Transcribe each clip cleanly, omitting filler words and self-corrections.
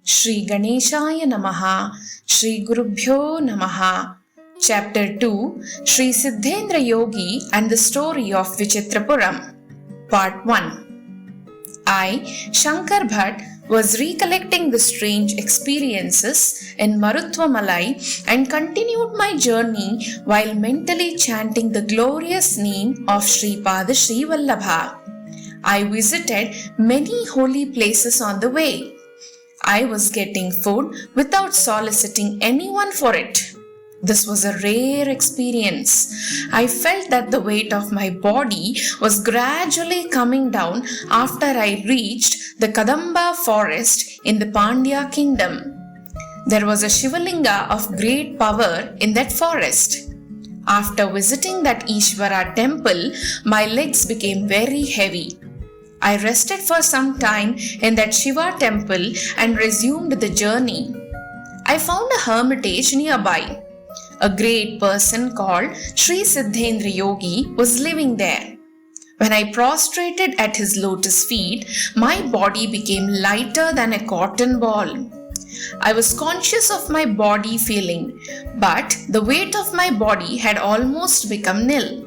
Shri Ganeshaya Namaha, Shri Gurubhyo Namaha. Chapter 2, Shri Siddhendra Yogi and the Story of Vichitrapuram. Part 1. I, Shankar Bhatt, was recollecting the strange experiences in Maruthwamalai and continued my journey while mentally chanting the glorious name of Sri Pada Sri Vallabha. I visited many holy places on the way. I was getting food without soliciting anyone for it. This was a rare experience. I felt that the weight of my body was gradually coming down after I reached the Kadamba forest in the Pandya kingdom. There was a Shivalinga of great power in that forest. After visiting that Ishvara temple, my legs became very heavy. I rested for some time in that Shiva temple and resumed the journey. I found a hermitage nearby. A great person called Sri Siddhendra Yogi was living there. When I prostrated at his lotus feet, my body became lighter than a cotton ball. I was conscious of my body feeling, but the weight of my body had almost become nil.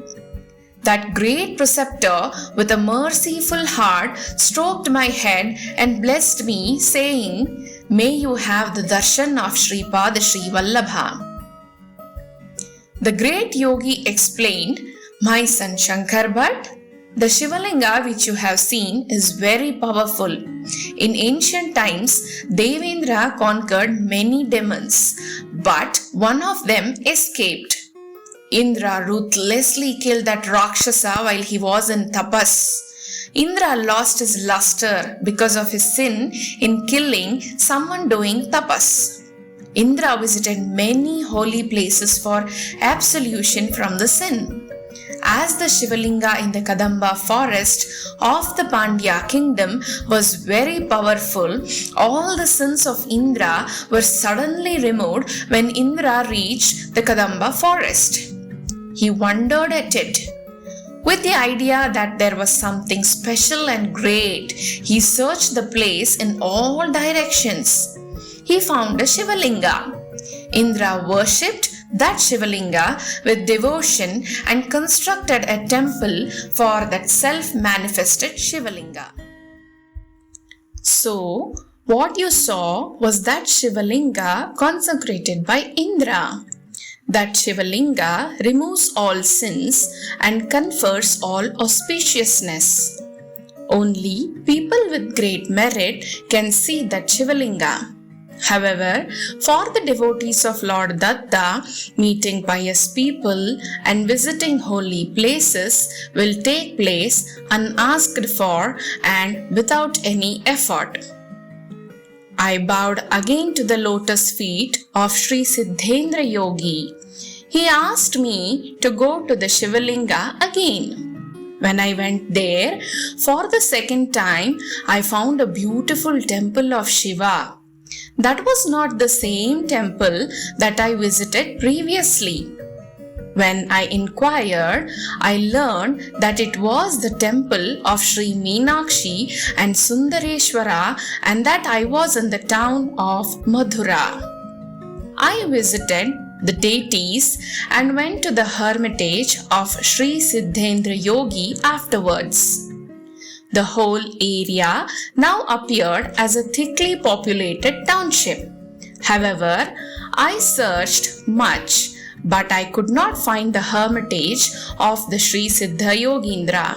That great preceptor with a merciful heart stroked my head and blessed me, saying, "May you have the darshan of Sri Pada Sri Vallabha." The great yogi explained, "My son Shankar Bhatt, the Shivalinga which you have seen is very powerful. In ancient times, Devendra conquered many demons, but one of them escaped. Indra ruthlessly killed that Rakshasa while he was in tapas. Indra lost his luster because of his sin in killing someone doing tapas. Indra visited many holy places for absolution from the sin. As the Shivalinga in the Kadamba forest of the Pandya kingdom was very powerful, all the sins of Indra were suddenly removed when Indra reached the Kadamba forest. He wondered at it. With the idea that there was something special and great, he searched the place in all directions. He found a Shivalinga. Indra worshipped that Shivalinga with devotion and constructed a temple for that self-manifested Shivalinga. So, what you saw was that Shivalinga consecrated by Indra. That Shivalinga removes all sins and confers all auspiciousness. Only people with great merit can see that Shivalinga. However, for the devotees of Lord Datta, meeting pious people and visiting holy places will take place unasked for and without any effort. I bowed again to the lotus feet of Sri Siddhendra Yogi. He asked me to go to the Shivalinga again. When I went there for the second time, I found a beautiful temple of Shiva. That was not the same temple that I visited previously. When I inquired, I learned that it was the temple of Sri Meenakshi and Sundareshwara and that I was in the town of Mathura. I visited the deities and went to the hermitage of Sri Siddhendra Yogi afterwards. The whole area now appeared as a thickly populated township. However, I searched much, but I could not find the hermitage of the Sri Siddha Yogindra.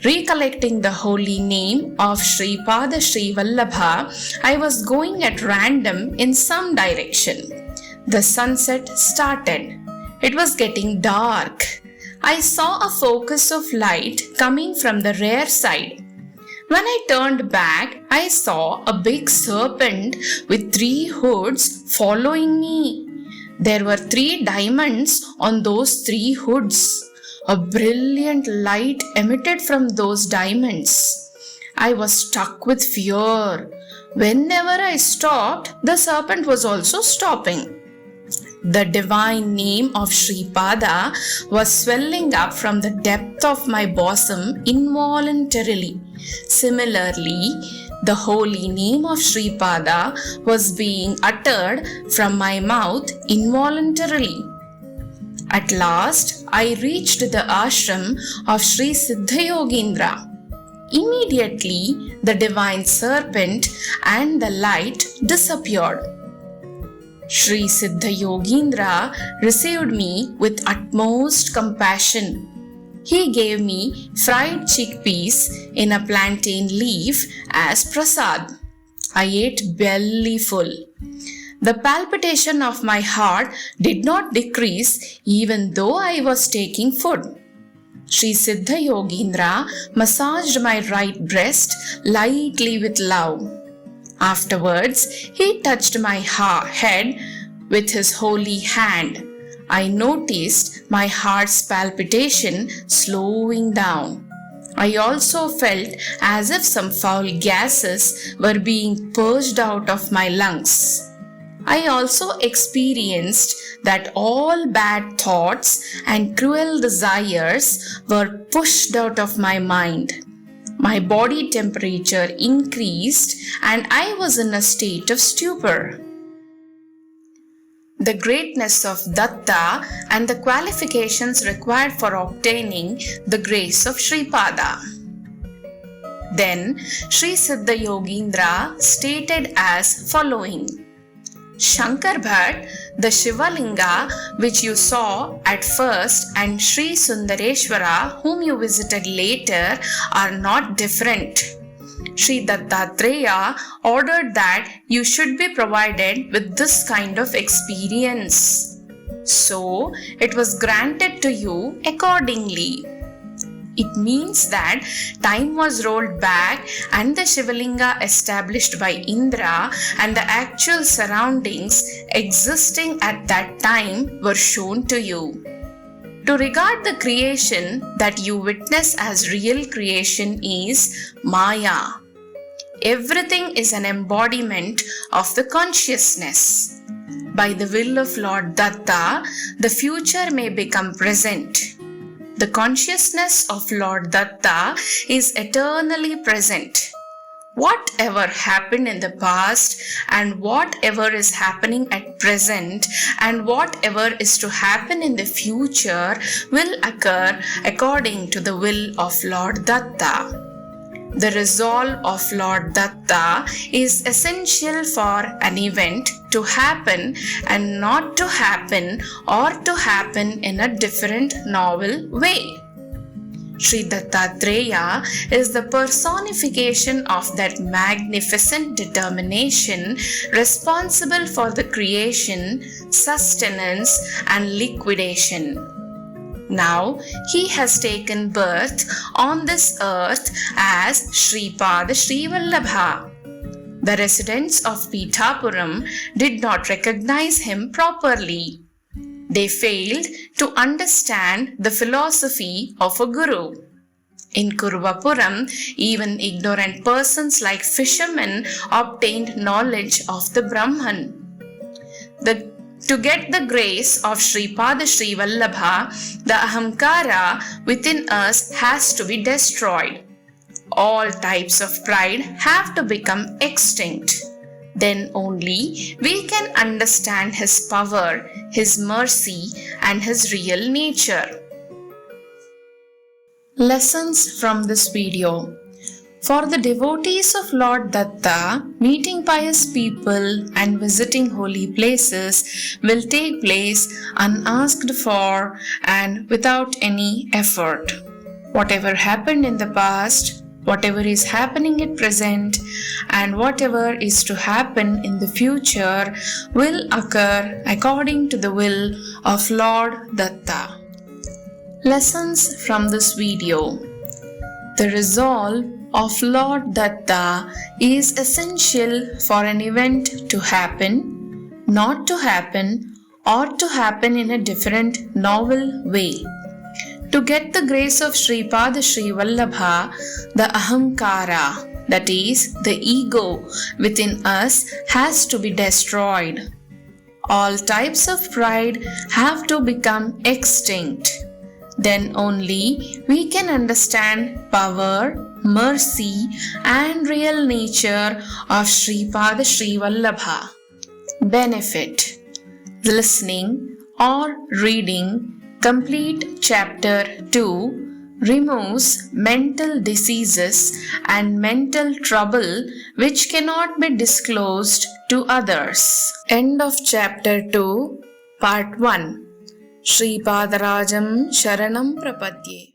Recollecting the holy name of Sri Pada Sri Vallabha, I was going at random in some direction. The sunset started. It was getting dark. I saw a focus of light coming from the rear side. When I turned back, I saw a big serpent with 3 hoods following me. There were 3 diamonds on those 3 hoods. A brilliant light emitted from those diamonds. I was struck with fear. Whenever I stopped, the serpent was also stopping. The divine name of Sri Pada was swelling up from the depth of my bosom involuntarily. Similarly, The holy name of Sripada was being uttered from my mouth involuntarily. At last, I reached the ashram of Sri Siddhayogindra. Immediately, the divine serpent and the light disappeared. Sri Siddhayogindra received me with utmost compassion. He gave me fried chickpeas in a plantain leaf as prasad. I ate belly full. The palpitation of my heart did not decrease even though I was taking food. Sri Siddhayogindra massaged my right breast lightly with love. Afterwards, he touched my head with his holy hand. I noticed my heart's palpitation slowing down. I also felt as if some foul gases were being purged out of my lungs. I also experienced that all bad thoughts and cruel desires were pushed out of my mind. My body temperature increased and I was in a state of stupor. The greatness of Datta and the qualifications required for obtaining the grace of Sripada. Then Sri Siddhayogindra stated as following. Shankar Bhatt, the Shivalinga which you saw at first and Sri Sundareshwara whom you visited later are not different. Sri Dattatreya ordered that you should be provided with this kind of experience. So, it was granted to you accordingly. It means that time was rolled back and the Shivalinga established by Indra and the actual surroundings existing at that time were shown to you. To regard the creation that you witness as real creation is Maya. Everything is an embodiment of the consciousness. By the will of Lord Datta, the future may become present. The consciousness of Lord Datta is eternally present. Whatever happened in the past and whatever is happening at present and whatever is to happen in the future will occur according to the will of Lord Datta. The resolve of Lord Datta is essential for an event to happen and not to happen or to happen in a different novel way. Sri Dattatreya is the personification of that magnificent determination responsible for the creation, sustenance and liquidation. Now he has taken birth on this earth as Sripada Srivallabha. The residents of Pithapuram did not recognize him properly. They failed to understand the philosophy of a guru. In Kuruvapuram, even ignorant persons like fishermen obtained knowledge of the Brahman. To get the grace of Sripada Srivallabha, the ahamkara within us has to be destroyed. All types of pride have to become extinct. Then only we can understand His power, His mercy and His real nature. Lessons from this video. For the devotees of Lord Datta, meeting pious people and visiting holy places will take place unasked for and without any effort. Whatever happened in the past, whatever is happening at present, and whatever is to happen in the future will occur according to the will of Lord Datta. Lessons from this video. The resolve of Lord Datta is essential for an event to happen, not to happen, or to happen in a different novel way. To get the grace of Sripada Srivallabha, the ahamkara, that is, the ego within us has to be destroyed. All types of pride have to become extinct. Then only we can understand power, mercy, and real nature of Sripada Sri Vallabha. Benefit: listening or reading complete chapter 2 removes mental diseases and mental trouble which cannot be disclosed to others. End of chapter 2, part 1. Sri Padarajam Sharanam Prapadye.